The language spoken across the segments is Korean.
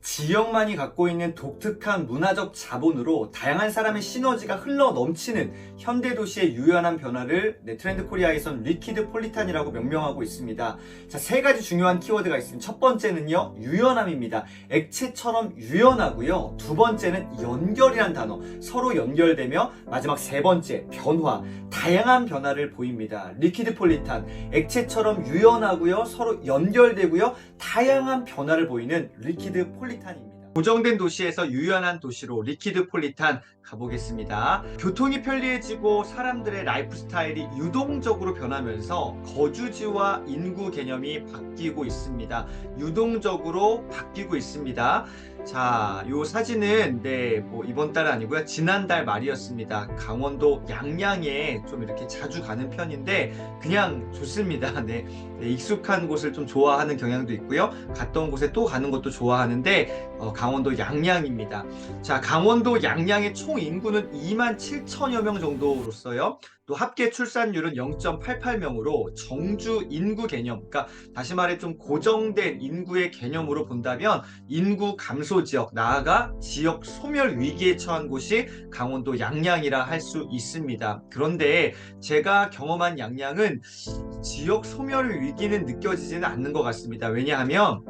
지역만이 갖고 있는 독특한 문화적 자본으로 다양한 사람의 시너지가 흘러 넘치는 현대 도시의 유연한 변화를 트렌드 코리아에선 리퀴드 폴리탄이라고 명명하고 있습니다. 자, 세 가지 중요한 키워드가 있습니다. 첫 번째는요, 유연함입니다. 액체처럼 유연하고요. 두 번째는 연결이란 단어, 서로 연결되며, 마지막 세 번째, 변화, 다양한 변화를 보입니다. 리퀴드 폴리탄, 액체처럼 유연하고요, 서로 연결되고요, 다양한 변화를 보이는 리퀴드 폴리탄입니다. 고정된 도시에서 유연한 도시로 리퀴드 폴리탄 가보겠습니다. 교통이 편리해지고 사람들의 라이프 스타일이 유동적으로 변하면서 거주지와 인구 개념이 바뀌고 있습니다. 유동적으로 바뀌고 있습니다. 자, 요 사진은 이번 달 아니고요, 지난달 말이었습니다. 강원도 양양에 좀 이렇게 자주 가는 편인데 그냥 좋습니다. 익숙한 곳을 좀 좋아하는 경향도 있고요, 갔던 곳에 또 가는 것도 좋아하는데 강원도 양양입니다. 자, 강원도 양양의 총 인구는 27,000여 명 정도로서요, 또 합계 출산율은 0.88명으로 정주 인구 개념, 그러니까 다시 말해 좀 고정된 인구의 개념으로 본다면 인구 감소 지역, 나아가 지역 소멸 위기에 처한 곳이 강원도 양양이라 할 수 있습니다. 그런데 제가 경험한 양양은 지역 소멸 위기는 느껴지지는 않는 것 같습니다. 왜냐하면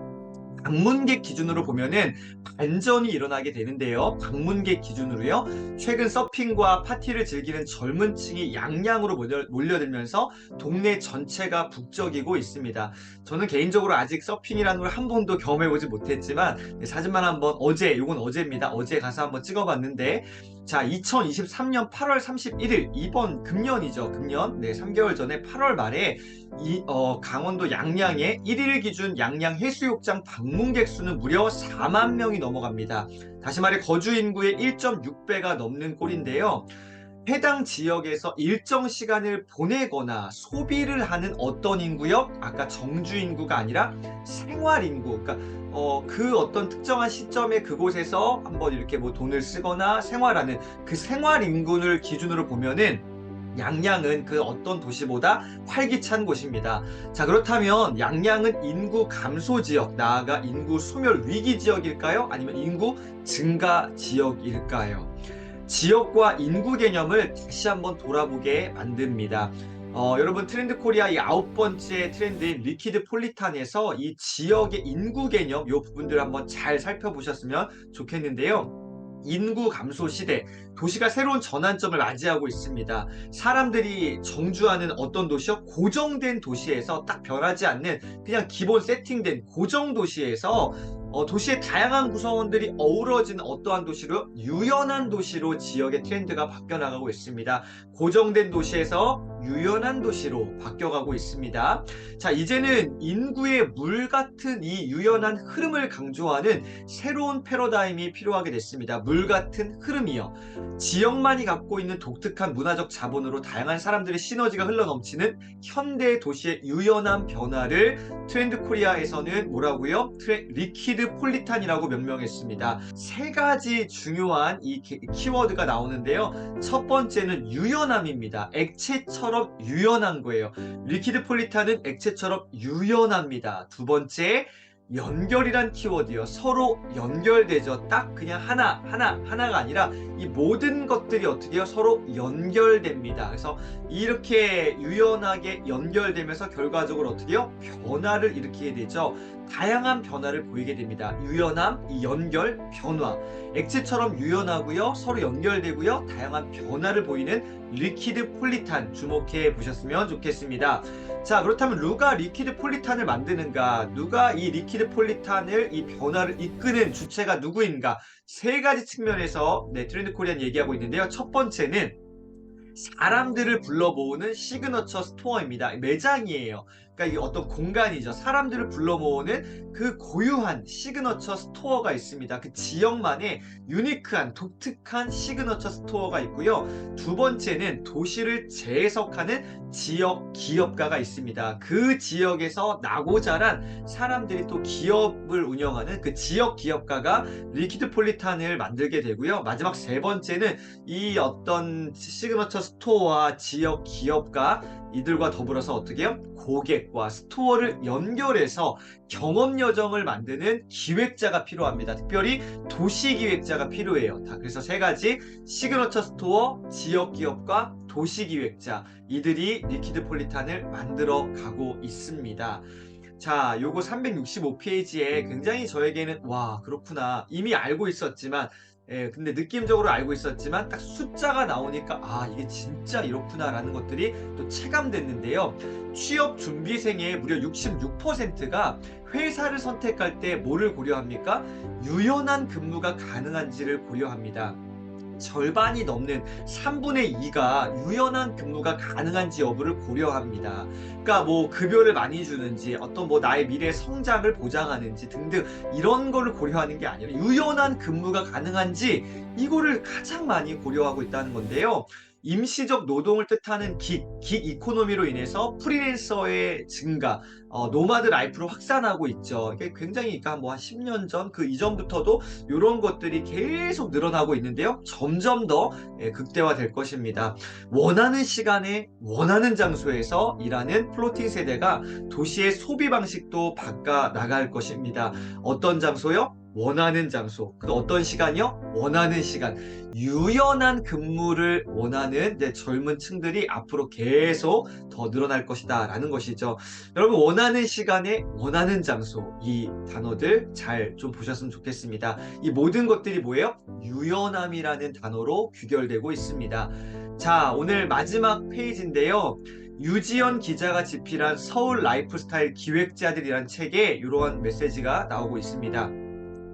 방문객 기준으로 보면은 반전이 일어나게 되는데요. 방문객 기준으로요, 최근 서핑과 파티를 즐기는 젊은 층이 양양으로 몰려들면서 동네 전체가 북적이고 있습니다. 저는 개인적으로 아직 서핑이라는 걸 한 번도 경험해보지 못했지만 사진만 한번, 이건 어제입니다. 어제 가서 한번 찍어봤는데, 자, 2023년 8월 31일, 이번 금년이죠. 금년, 3개월 전에 8월 말에 강원도 양양의 1일 기준 양양 해수욕장 방문객 수는 무려 4만 명이 넘어갑니다. 다시 말해 거주 인구의 1.6배가 넘는 꼴인데요. 해당 지역에서 일정 시간을 보내거나 소비를 하는 어떤 인구요? 아까 정주 인구가 아니라 생활 인구, 그러니까 그 어떤 특정한 시점에 그곳에서 한번 이렇게 돈을 쓰거나 생활하는 그 생활 인구를 기준으로 보면은 양양은 그 어떤 도시보다 활기찬 곳입니다. 자, 그렇다면 양양은 인구 감소 지역, 나아가 인구 소멸 위기 지역일까요? 아니면 인구 증가 지역일까요? 지역과 인구 개념을 다시 한번 돌아보게 만듭니다. 여러분, 트렌드 코리아 이 9번째 트렌드인 리퀴드 폴리탄에서 이 지역의 인구 개념, 요 부분들을 한번 잘 살펴보셨으면 좋겠는데요. 인구 감소 시대, 도시가 새로운 전환점을 맞이하고 있습니다. 사람들이 정주하는 어떤 도시요? 고정된 도시에서 딱 변하지 않는 그냥 기본 세팅된 고정 도시에서 도시의 다양한 구성원들이 어우러진 어떠한 도시로, 유연한 도시로 지역의 트렌드가 바뀌어나가고 있습니다. 고정된 도시에서 유연한 도시로 바뀌어가고 있습니다. 자, 이제는 인구의 물 같은 이 유연한 흐름을 강조하는 새로운 패러다임이 필요하게 됐습니다. 물 같은 흐름이요. 지역만이 갖고 있는 독특한 문화적 자본으로 다양한 사람들의 시너지가 흘러넘치는 현대 도시의 유연한 변화를 트렌드 코리아에서는 뭐라고요? 리퀴드 폴리탄이라고 명명했습니다. 세 가지 중요한 이 키워드가 나오는데요. 첫 번째는 유연함입니다. 액체처럼 유연한 거예요. 리퀴드 폴리탄은 액체처럼 유연합니다. 두 번째, 연결이란 키워드요. 서로 연결되죠. 딱 그냥 하나가 아니라 이 모든 것들이 어떻게 해요? 서로 연결됩니다. 그래서 이렇게 유연하게 연결되면서 결과적으로 어떻게 해요? 변화를 일으키게 되죠. 다양한 변화를 보이게 됩니다. 유연함, 이 연결, 변화. 액체처럼 유연하고요, 서로 연결되고요, 다양한 변화를 보이는 리퀴드 폴리탄 주목해 보셨으면 좋겠습니다. 자, 그렇다면 누가 리퀴드 폴리탄을 만드는가? 누가 이 리퀴드 폴리탄을, 이 변화를 이끄는 주체가 누구인가? 세 가지 측면에서 트렌드 코리안 얘기하고 있는데요. 첫 번째는 사람들을 불러 모으는 시그너처 스토어입니다. 매장이에요. 그러니까 이게 어떤 공간이죠. 사람들을 불러 모으는 그 고유한 시그너처 스토어가 있습니다. 그 지역만의 유니크한 독특한 시그너처 스토어가 있고요. 두 번째는 도시를 재해석하는 지역 기업가가 있습니다. 그 지역에서 나고 자란 사람들이 또 기업을 운영하는 그 지역 기업가가 리퀴드 폴리탄을 만들게 되고요. 마지막 세 번째는 이 어떤 시그너처 스토어와 지역 기업가, 이들과 더불어서 어떻게 해요? 고객과 스토어를 연결해서 경험 여정을 만드는 기획자가 필요합니다. 특별히 도시 기획자가 필요해요. 그래서 세 가지: 시그너처 스토어, 지역 기업과 도시 기획자, 이들이 리퀴드폴리탄을 만들어 가고 있습니다. 자, 요거 365페이지에 굉장히 저에게는 와, 그렇구나, 이미 알고 있었지만, 근데 느낌적으로 알고 있었지만 딱 숫자가 나오니까 아, 이게 진짜 이렇구나라는 것들이 또 체감됐는데요. 취업 준비생의 무려 66%가 회사를 선택할 때 뭐를 고려합니까? 유연한 근무가 가능한지를 고려합니다. 절반이 넘는 3분의 2가 유연한 근무가 가능한지 여부를 고려합니다. 그러니까 뭐 급여를 많이 주는지, 어떤 뭐 나의 미래 성장을 보장하는지 등등 이런 거를 고려하는 게 아니라 유연한 근무가 가능한지, 이거를 가장 많이 고려하고 있다는 건데요. 임시적 노동을 뜻하는 긱 이코노미로 인해서 프리랜서의 증가, 노마드 라이프로 확산하고 있죠. 이게 굉장히, 그러니까 뭐 한 10년 전, 그 이전부터도 이런 것들이 계속 늘어나고 있는데요. 점점 더 극대화될 것입니다. 원하는 시간에 원하는 장소에서 일하는 플로팅 세대가 도시의 소비 방식도 바꿔 나갈 것입니다. 어떤 장소요? 원하는 장소. 그 어떤 시간이요? 원하는 시간. 유연한 근무를 원하는 젊은 층들이 앞으로 계속 더 늘어날 것이다 라는 것이죠. 여러분, 원하는 시간에 원하는 장소, 이 단어들 잘 좀 보셨으면 좋겠습니다. 이 모든 것들이 뭐예요? 유연함이라는 단어로 귀결되고 있습니다. 자, 오늘 마지막 페이지인데요. 유지연 기자가 집필한 서울 라이프스타일 기획자들이란 책에 이러한 메시지가 나오고 있습니다.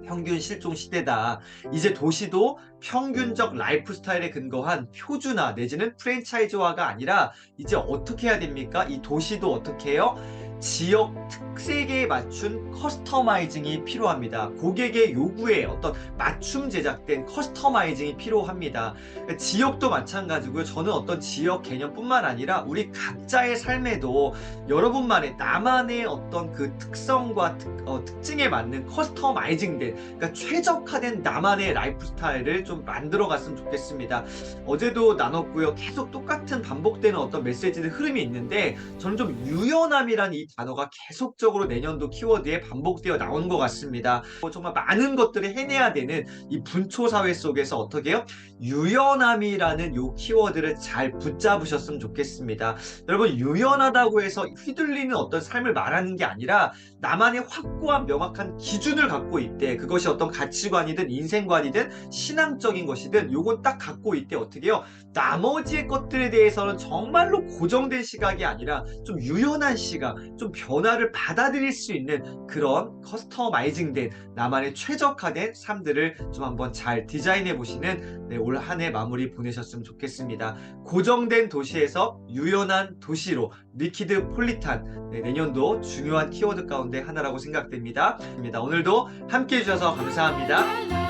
평균 실종 시대다. 이제 도시도 평균적 라이프 스타일에 근거한 표준화 내지는 프랜차이즈화가 아니라 이제 어떻게 해야 됩니까? 이 도시도 어떻게 해요? 지역 특색에 맞춘 커스터마이징이 필요합니다. 고객의 요구에 어떤 맞춤 제작된 커스터마이징이 필요합니다. 지역도 마찬가지고요. 저는 어떤 지역 개념뿐만 아니라 우리 각자의 삶에도 여러분만의, 나만의 어떤 그 특성과 특징에 맞는 커스터마이징된, 그러니까 최적화된 나만의 라이프 스타일을 좀 만들어 갔으면 좋겠습니다. 어제도 나눴고요. 계속 똑같은 반복되는 어떤 메시지들 흐름이 있는데, 저는 좀 유연함이란 이 단어가 계속적으로 내년도 키워드에 반복되어 나오는 것 같습니다. 정말 많은 것들을 해내야 되는 이 분초 사회 속에서 어떻게 해요? 유연함이라는 요 키워드를 잘 붙잡으셨으면 좋겠습니다. 여러분, 유연하다고 해서 휘둘리는 어떤 삶을 말하는 게 아니라 나만의 확고한 명확한 기준을 갖고 있대. 그것이 어떤 가치관이든 인생관이든 신앙적인 것이든 요건 딱 갖고 있대. 어떻게 해요? 나머지의 것들에 대해서는 정말로 고정된 시각이 아니라 좀 유연한 시각, 좀 변화를 받아들일 수 있는 그런 커스터마이징된 나만의 최적화된 삶들을 좀 한번 잘 디자인해 보시는 올 한 해 마무리 보내셨으면 좋겠습니다. 고정된 도시에서 유연한 도시로, 리퀴드폴리탄, 내년도 중요한 키워드 가운데 하나라고 생각됩니다. 오늘도 함께 해주셔서 감사합니다.